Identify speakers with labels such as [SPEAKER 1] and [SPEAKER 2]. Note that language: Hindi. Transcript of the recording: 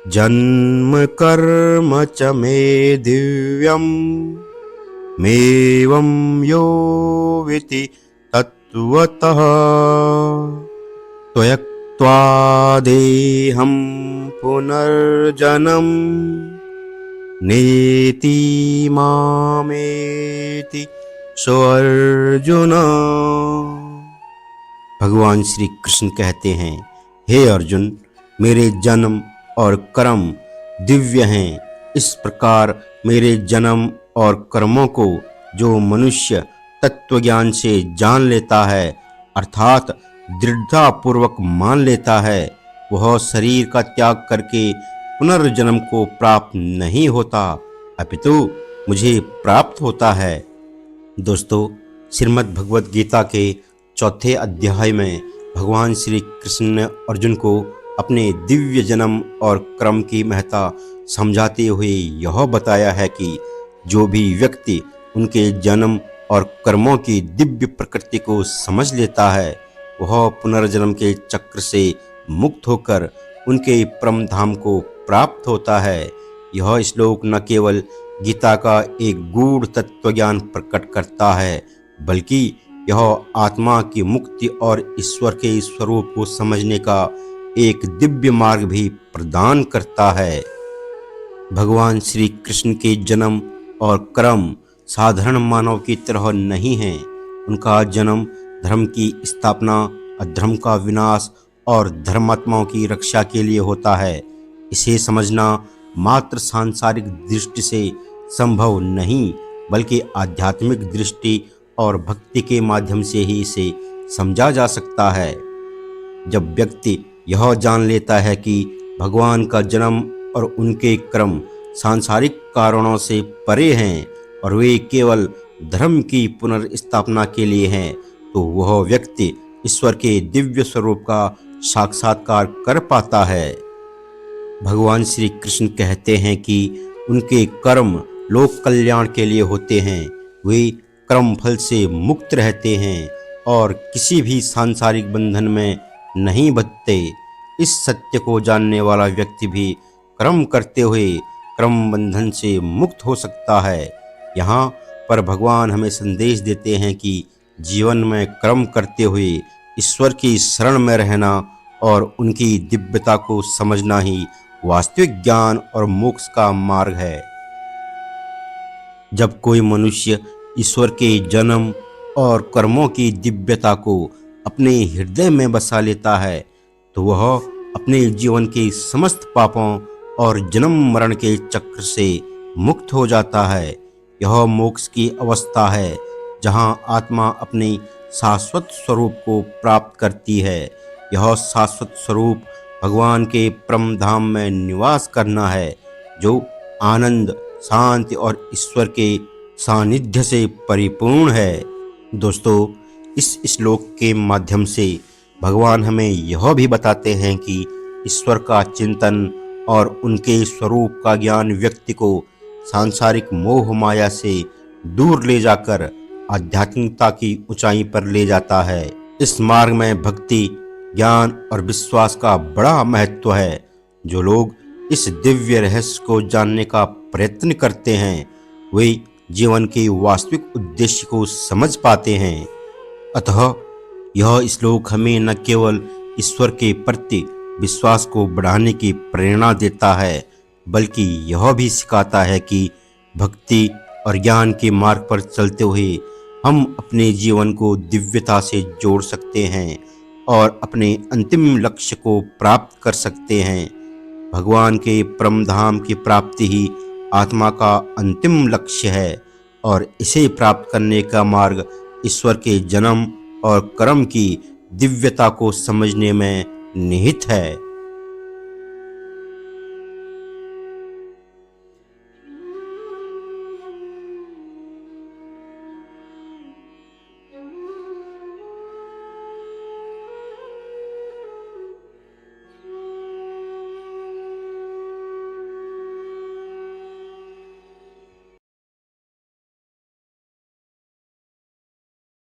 [SPEAKER 1] जन्म कर्म च मे दिव्यम् मेवं यो विति तत्त्वतः त्वयक्त्वा देहं पुनर्जन्म नेति मामेति सो अर्जुन। भगवान श्री कृष्ण कहते हैं, हे अर्जुन, मेरे जन्म और कर्म दिव्य हैं। इस प्रकार मेरे जन्म और कर्मों को जो मनुष्य तत्वज्ञान से जान लेता है अर्थात दृढ़ता पूर्वक मान लेता है, वह शरीर का त्याग करके पुनर्जन्म को प्राप्त नहीं होता, अपितु मुझे प्राप्त होता है। दोस्तों, श्रीमद् भगवद गीता के चौथे अध्याय में भगवान श्री कृष्ण ने अर्जुन को अपने दिव्य जन्म और कर्म की महत्ता समझाते हुए यह बताया है कि जो भी व्यक्ति उनके जन्म और कर्मों की दिव्य प्रकृति को समझ लेता है, वह पुनर्जन्म के चक्र से मुक्त होकर उनके परम धाम को प्राप्त होता है। यह श्लोक न केवल गीता का एक गूढ़ तत्वज्ञान प्रकट करता है, बल्कि यह आत्मा की मुक्ति और ईश्वर के स्वरूप को समझने का एक दिव्य मार्ग भी प्रदान करता है। भगवान श्री कृष्ण के जन्म और कर्म साधारण मानव की तरह नहीं हैं। उनका जन्म धर्म की स्थापना, अधर्म का विनाश और धर्मात्माओं की रक्षा के लिए होता है। इसे समझना मात्र सांसारिक दृष्टि से संभव नहीं, बल्कि आध्यात्मिक दृष्टि और भक्ति के माध्यम से ही इसे समझा जा सकता है। जब व्यक्ति यह जान लेता है कि भगवान का जन्म और उनके कर्म सांसारिक कारणों से परे हैं और वे केवल धर्म की पुनर्स्थापना के लिए हैं, तो वह व्यक्ति ईश्वर के दिव्य स्वरूप का साक्षात्कार कर पाता है। भगवान श्री कृष्ण कहते हैं कि उनके कर्म लोक कल्याण के लिए होते हैं। वे कर्म फल से मुक्त रहते हैं और किसी भी सांसारिक बंधन में नहीं बंधते। इस सत्य को जानने वाला व्यक्ति भी कर्म करते हुए कर्म बंधन से मुक्त हो सकता है। यहाँ पर भगवान हमें संदेश देते हैं कि जीवन में कर्म करते हुए ईश्वर की शरण में रहना और उनकी दिव्यता को समझना ही वास्तविक ज्ञान और मोक्ष का मार्ग है। जब कोई मनुष्य ईश्वर के जन्म और कर्मों की दिव्यता को अपने हृदय में बसा लेता है, तो वह अपने जीवन के समस्त पापों और जन्म मरण के चक्र से मुक्त हो जाता है। यह मोक्ष की अवस्था है जहाँ आत्मा अपने शाश्वत स्वरूप को प्राप्त करती है। यह शाश्वत स्वरूप भगवान के परम धाम में निवास करना है, जो आनंद, शांति और ईश्वर के सानिध्य से परिपूर्ण है। दोस्तों, इस श्लोक के माध्यम से भगवान हमें यह भी बताते हैं कि ईश्वर का चिंतन और उनके स्वरूप का ज्ञान व्यक्ति को सांसारिक मोह माया से दूर ले जाकर आध्यात्मिकता की ऊंचाई पर ले जाता है। इस मार्ग में भक्ति, ज्ञान और विश्वास का बड़ा महत्व है। जो लोग इस दिव्य रहस्य को जानने का प्रयत्न करते हैं, वे जीवन के वास्तविक उद्देश्य को समझ पाते हैं। अतः यह श्लोक हमें न केवल ईश्वर के प्रति विश्वास को बढ़ाने की प्रेरणा देता है, बल्कि यह भी सिखाता है कि भक्ति और ज्ञान के मार्ग पर चलते हुए हम अपने जीवन को दिव्यता से जोड़ सकते हैं और अपने अंतिम लक्ष्य को प्राप्त कर सकते हैं। भगवान के परम धाम की प्राप्ति ही आत्मा का अंतिम लक्ष्य है और इसे प्राप्त करने का मार्ग ईश्वर के जन्म और कर्म की दिव्यता को समझने में निहित है।